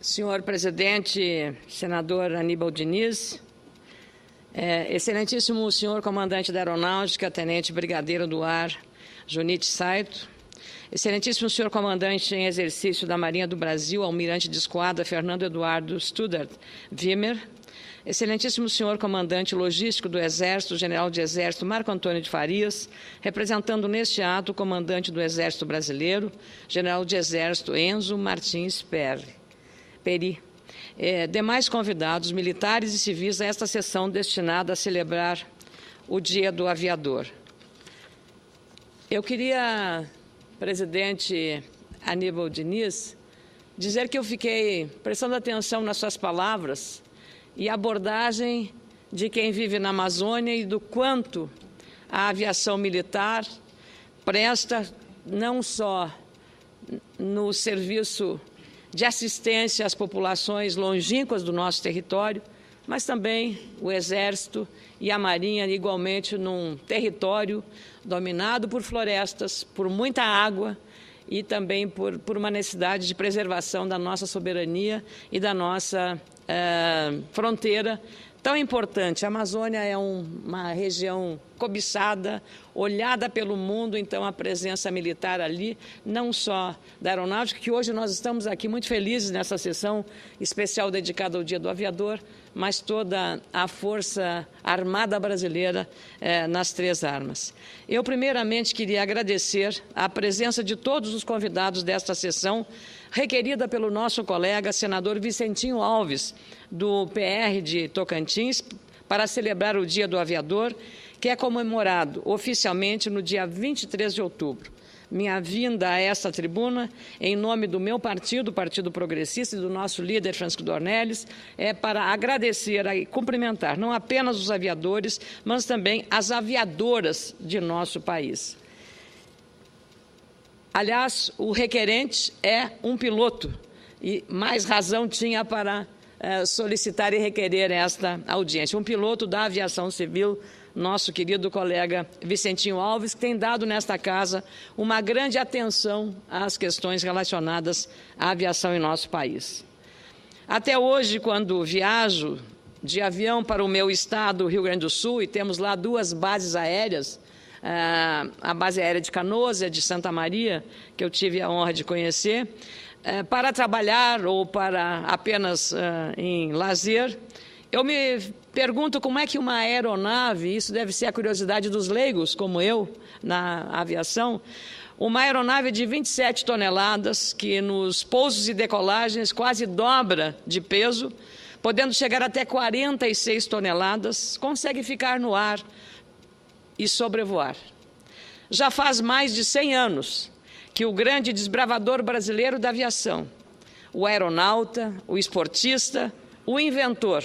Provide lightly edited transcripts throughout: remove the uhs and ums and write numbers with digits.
Senhor presidente, senador Aníbal Diniz, excelentíssimo senhor comandante da Aeronáutica, tenente brigadeiro do ar, Junichi Saito, excelentíssimo senhor comandante em exercício da Marinha do Brasil, almirante de esquadra Fernando Eduardo Studart Wimmer, excelentíssimo senhor comandante logístico do Exército, general de Exército Marco Antônio de Farias, representando neste ato o comandante do Exército Brasileiro, general de Exército Enzo Martins Peri. Demais convidados militares e civis a esta sessão destinada a celebrar o Dia do Aviador. Eu queria, presidente Aníbal Diniz, dizer que eu fiquei prestando atenção nas suas palavras e a abordagem de quem vive na Amazônia e do quanto a aviação militar presta não só no serviço de assistência às populações longínquas do nosso território, mas também o Exército e a Marinha igualmente num território dominado por florestas, por muita água e também por uma necessidade de preservação da nossa soberania e da nossa fronteira tão importante. A Amazônia é uma região cobiçada, olhada pelo mundo, então a presença militar ali, não só da Aeronáutica, que hoje nós estamos aqui muito felizes nessa sessão especial dedicada ao Dia do Aviador, mas toda a Força Armada Brasileira nas três armas. Eu, primeiramente, queria agradecer a presença de todos os convidados desta sessão, requerida pelo nosso colega, senador Vicentinho Alves, do PR de Tocantins, para celebrar o Dia do Aviador, que é comemorado oficialmente no dia 23 de outubro. Minha vinda a esta tribuna, em nome do meu partido, o Partido Progressista, e do nosso líder, Francisco Dornelles, é para agradecer e cumprimentar não apenas os aviadores, mas também as aviadoras de nosso país. Aliás, o requerente é um piloto, e mais razão tinha para solicitar e requerer esta audiência. Um piloto da aviação civil, nosso querido colega Vicentinho Alves, que tem dado nesta casa uma grande atenção às questões relacionadas à aviação em nosso país. Até hoje, quando viajo de avião para o meu estado, Rio Grande do Sul, e temos lá duas bases aéreas, a base aérea de Canoas e a de Santa Maria, que eu tive a honra de conhecer, para trabalhar ou para apenas em lazer, eu me pergunto como é que uma aeronave, isso deve ser a curiosidade dos leigos, como eu, na aviação, uma aeronave de 27 toneladas, que nos pousos e decolagens quase dobra de peso, podendo chegar até 46 toneladas, consegue ficar no ar e sobrevoar. Já faz mais de 100 anos que o grande desbravador brasileiro da aviação, o aeronauta, o esportista, o inventor,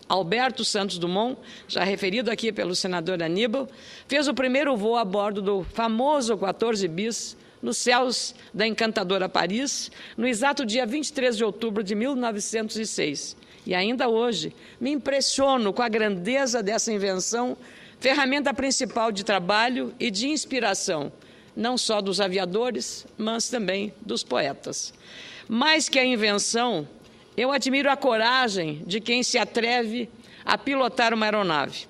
Alberto Santos Dumont, já referido aqui pelo senador Aníbal, fez o primeiro voo a bordo do famoso 14 bis nos céus da encantadora Paris, no exato dia 23 de outubro de 1906. E ainda hoje me impressiono com a grandeza dessa invenção, ferramenta principal de trabalho e de inspiração, não só dos aviadores, mas também dos poetas. Mais que a invenção, eu admiro a coragem de quem se atreve a pilotar uma aeronave.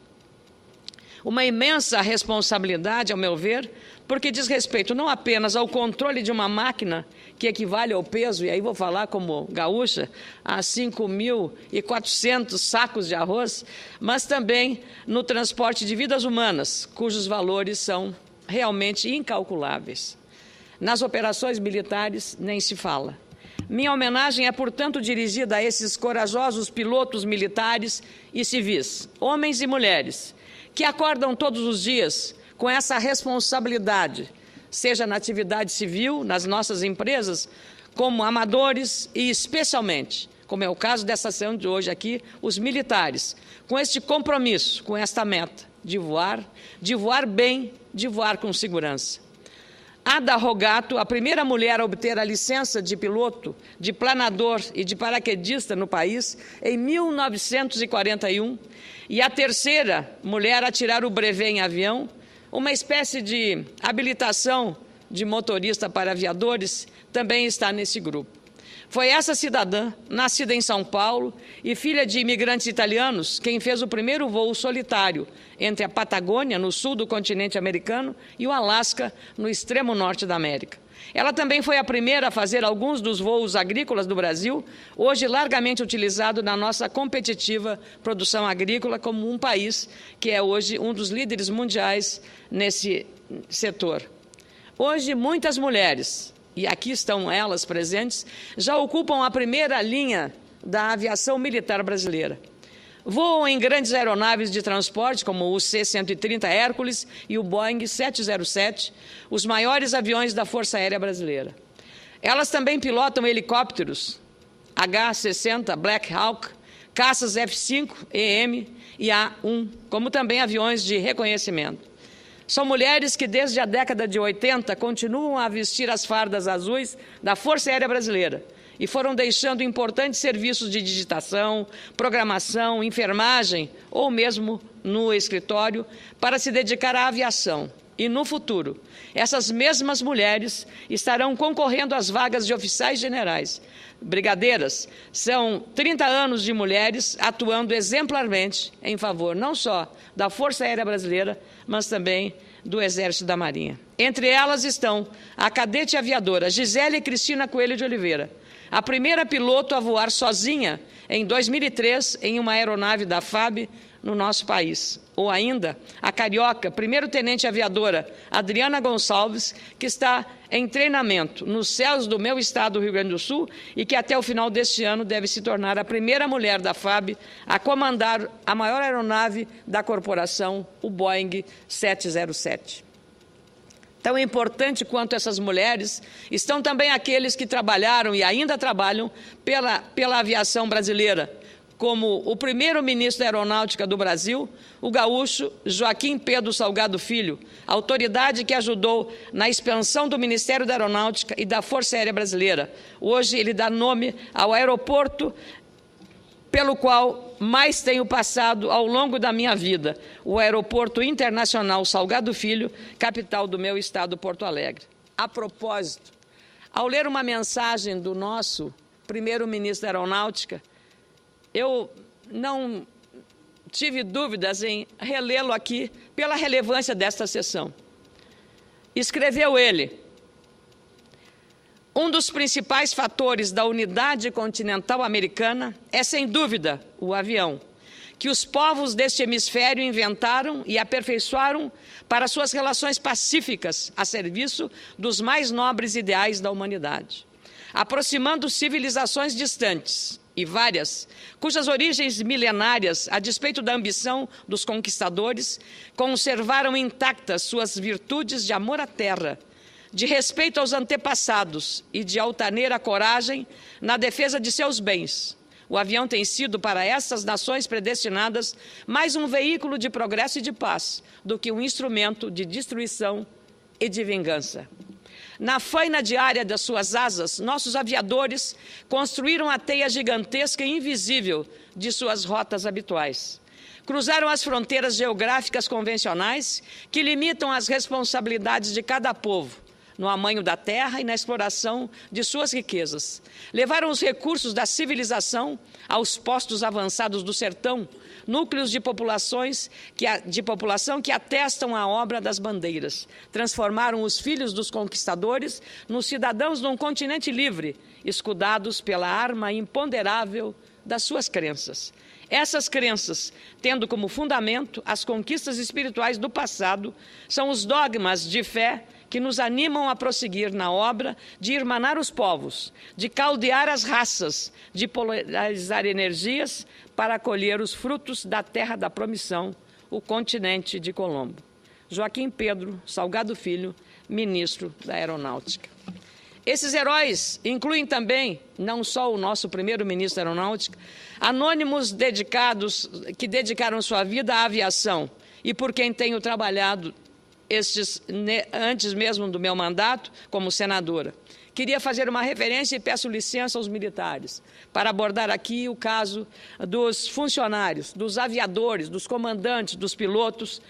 Uma imensa responsabilidade, ao meu ver, porque diz respeito não apenas ao controle de uma máquina, que equivale ao peso, e aí vou falar como gaúcha, a 5.400 sacos de arroz, mas também no transporte de vidas humanas, cujos valores são realmente incalculáveis. Nas operações militares, nem se fala. Minha homenagem é, portanto, dirigida a esses corajosos pilotos militares e civis, homens e mulheres, que acordam todos os dias com essa responsabilidade, seja na atividade civil, nas nossas empresas, como amadores e, especialmente, como é o caso dessa sessão de hoje aqui, os militares, com este compromisso, com esta meta de voar bem, de voar com segurança. Ada Rogato, a primeira mulher a obter a licença de piloto, de planador e de paraquedista no país, em 1941, e a terceira mulher a tirar o brevet em avião, uma espécie de habilitação de motorista para aviadores, também está nesse grupo. Foi essa cidadã, nascida em São Paulo e filha de imigrantes italianos, quem fez o primeiro voo solitário entre a Patagônia, no sul do continente americano, e o Alasca, no extremo norte da América. Ela também foi a primeira a fazer alguns dos voos agrícolas do Brasil, hoje largamente utilizado na nossa competitiva produção agrícola, como um país que é hoje um dos líderes mundiais nesse setor. Hoje, muitas mulheres, e aqui estão elas presentes, já ocupam a primeira linha da aviação militar brasileira. Voam em grandes aeronaves de transporte, como o C-130 Hércules e o Boeing 707, os maiores aviões da Força Aérea Brasileira. Elas também pilotam helicópteros H-60 Black Hawk, caças F-5 EM e A-1, como também aviões de reconhecimento. São mulheres que, desde a década de 80, continuam a vestir as fardas azuis da Força Aérea Brasileira e foram deixando importantes serviços de digitação, programação, enfermagem ou mesmo no escritório para se dedicar à aviação. E, no futuro, essas mesmas mulheres estarão concorrendo às vagas de oficiais generais. Brigadeiras, são 30 anos de mulheres atuando exemplarmente em favor não só da Força Aérea Brasileira, mas também do Exército e da Marinha. Entre elas estão a cadete aviadora Gisele Cristina Coelho de Oliveira, a primeira piloto a voar sozinha em 2003 em uma aeronave da FAB no nosso país. Ou ainda, a carioca, primeiro-tenente aviadora Adriana Gonçalves, que está em treinamento nos céus do meu estado, do Rio Grande do Sul, e que até o final deste ano deve se tornar a primeira mulher da FAB a comandar a maior aeronave da corporação, o Boeing 707. Tão importante quanto essas mulheres estão também aqueles que trabalharam e ainda trabalham pela aviação brasileira, como o primeiro-ministro da Aeronáutica do Brasil, o gaúcho Joaquim Pedro Salgado Filho, autoridade que ajudou na expansão do Ministério da Aeronáutica e da Força Aérea Brasileira. Hoje ele dá nome ao aeroporto pelo qual mais tenho passado ao longo da minha vida, o Aeroporto Internacional Salgado Filho, capital do meu estado, Porto Alegre. A propósito, ao ler uma mensagem do nosso primeiro-ministro da Aeronáutica, eu não tive dúvidas em relê-lo aqui pela relevância desta sessão. Escreveu ele: um dos principais fatores da unidade continental americana é, sem dúvida, o avião, que os povos deste hemisfério inventaram e aperfeiçoaram para suas relações pacíficas a serviço dos mais nobres ideais da humanidade, aproximando civilizações distantes e várias, cujas origens milenárias, a despeito da ambição dos conquistadores, conservaram intactas suas virtudes de amor à terra, de respeito aos antepassados e de altaneira coragem na defesa de seus bens. O avião tem sido, para essas nações predestinadas, mais um veículo de progresso e de paz do que um instrumento de destruição e de vingança. Na faina diária das suas asas, nossos aviadores construíram a teia gigantesca e invisível de suas rotas habituais. Cruzaram as fronteiras geográficas convencionais que limitam as responsabilidades de cada povo no amanho da terra e na exploração de suas riquezas. Levaram os recursos da civilização aos postos avançados do sertão, núcleos de população que atestam a obra das bandeiras. Transformaram os filhos dos conquistadores nos cidadãos de um continente livre, escudados pela arma imponderável das suas crenças. Essas crenças, tendo como fundamento as conquistas espirituais do passado, são os dogmas de fé que nos animam a prosseguir na obra de irmanar os povos, de caldear as raças, de polarizar energias para colher os frutos da terra da promissão, o continente de Colombo. Joaquim Pedro Salgado Filho, ministro da Aeronáutica. Esses heróis incluem também, não só o nosso primeiro-ministro da Aeronáutica, anônimos que dedicaram sua vida à aviação e por quem tenho trabalhado antes mesmo do meu mandato como senadora, queria fazer uma referência e peço licença aos militares para abordar aqui o caso dos funcionários, dos aviadores, dos comandantes, dos pilotos,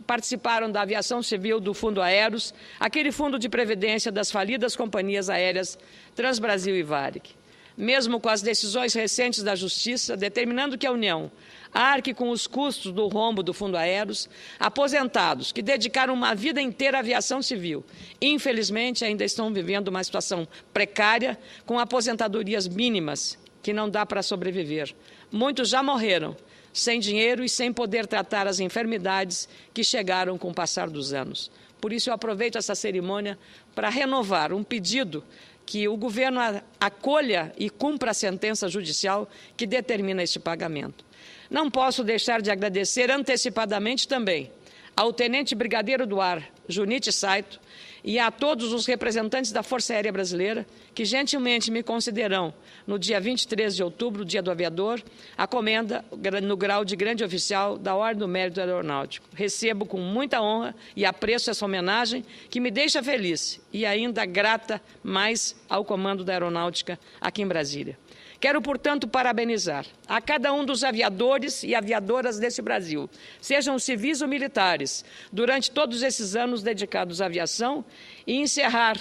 participaram da aviação civil do Fundo Aeros, aquele fundo de previdência das falidas companhias aéreas Transbrasil e Varig. Mesmo com as decisões recentes da Justiça, determinando que a União arque com os custos do rombo do Fundo Aeros, aposentados que dedicaram uma vida inteira à aviação civil, infelizmente ainda estão vivendo uma situação precária, com aposentadorias mínimas, que não dá para sobreviver. Muitos já morreram, sem dinheiro e sem poder tratar as enfermidades que chegaram com o passar dos anos. Por isso eu aproveito essa cerimônia para renovar um pedido que o governo acolha e cumpra a sentença judicial que determina este pagamento. Não posso deixar de agradecer antecipadamente também ao Tenente Brigadeiro do Ar, Junite Saito, e a todos os representantes da Força Aérea Brasileira, que gentilmente me concederão, no dia 23 de outubro, Dia do Aviador, a comenda no grau de Grande Oficial da Ordem do Mérito Aeronáutico. Recebo com muita honra e apreço essa homenagem que me deixa feliz e ainda grata mais ao comando da Aeronáutica aqui em Brasília. Quero, portanto, parabenizar a cada um dos aviadores e aviadoras desse Brasil, sejam civis ou militares, durante todos esses anos dedicados à aviação, e encerrar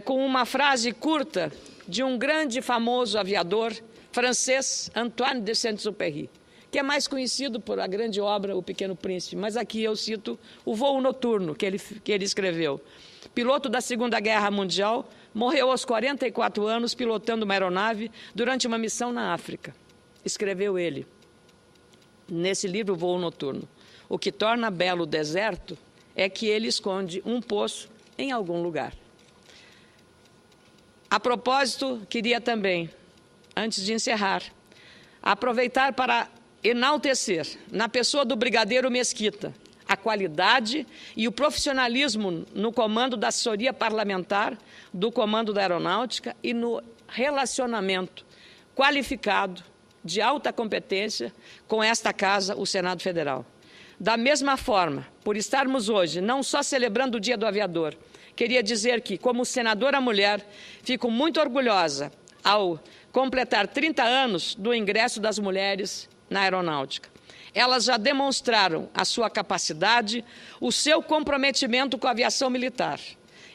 com uma frase curta de um grande e famoso aviador francês, Antoine de Saint-Exupéry, que é mais conhecido por a grande obra O Pequeno Príncipe, mas aqui eu cito O Voo Noturno, que ele escreveu. Piloto da Segunda Guerra Mundial, morreu aos 44 anos pilotando uma aeronave durante uma missão na África. Escreveu ele, nesse livro O Voo Noturno: o que torna belo o deserto é que ele esconde um poço em algum lugar. A propósito, queria também, antes de encerrar, aproveitar para enaltecer, na pessoa do Brigadeiro Mesquita, a qualidade e o profissionalismo no comando da assessoria parlamentar, do comando da Aeronáutica e no relacionamento qualificado, de alta competência, com esta Casa, o Senado Federal. Da mesma forma, por estarmos hoje não só celebrando o Dia do Aviador, queria dizer que, como senadora mulher, fico muito orgulhosa ao completar 30 anos do ingresso das mulheres na aeronáutica. Elas já demonstraram a sua capacidade, o seu comprometimento com a aviação militar.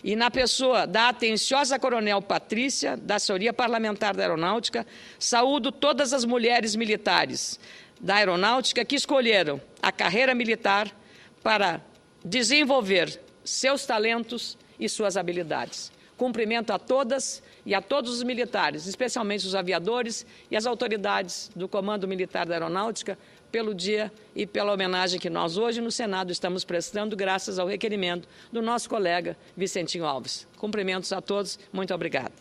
E na pessoa da atenciosa coronel Patrícia, da assessoria parlamentar da Aeronáutica, saúdo todas as mulheres militares da Aeronáutica que escolheram a carreira militar para desenvolver seus talentos e suas habilidades. Cumprimento a todas e a todos os militares, especialmente os aviadores e as autoridades do Comando Militar da Aeronáutica, pelo dia e pela homenagem que nós hoje no Senado estamos prestando, graças ao requerimento do nosso colega Vicentinho Alves. Cumprimentos a todos, muito obrigado.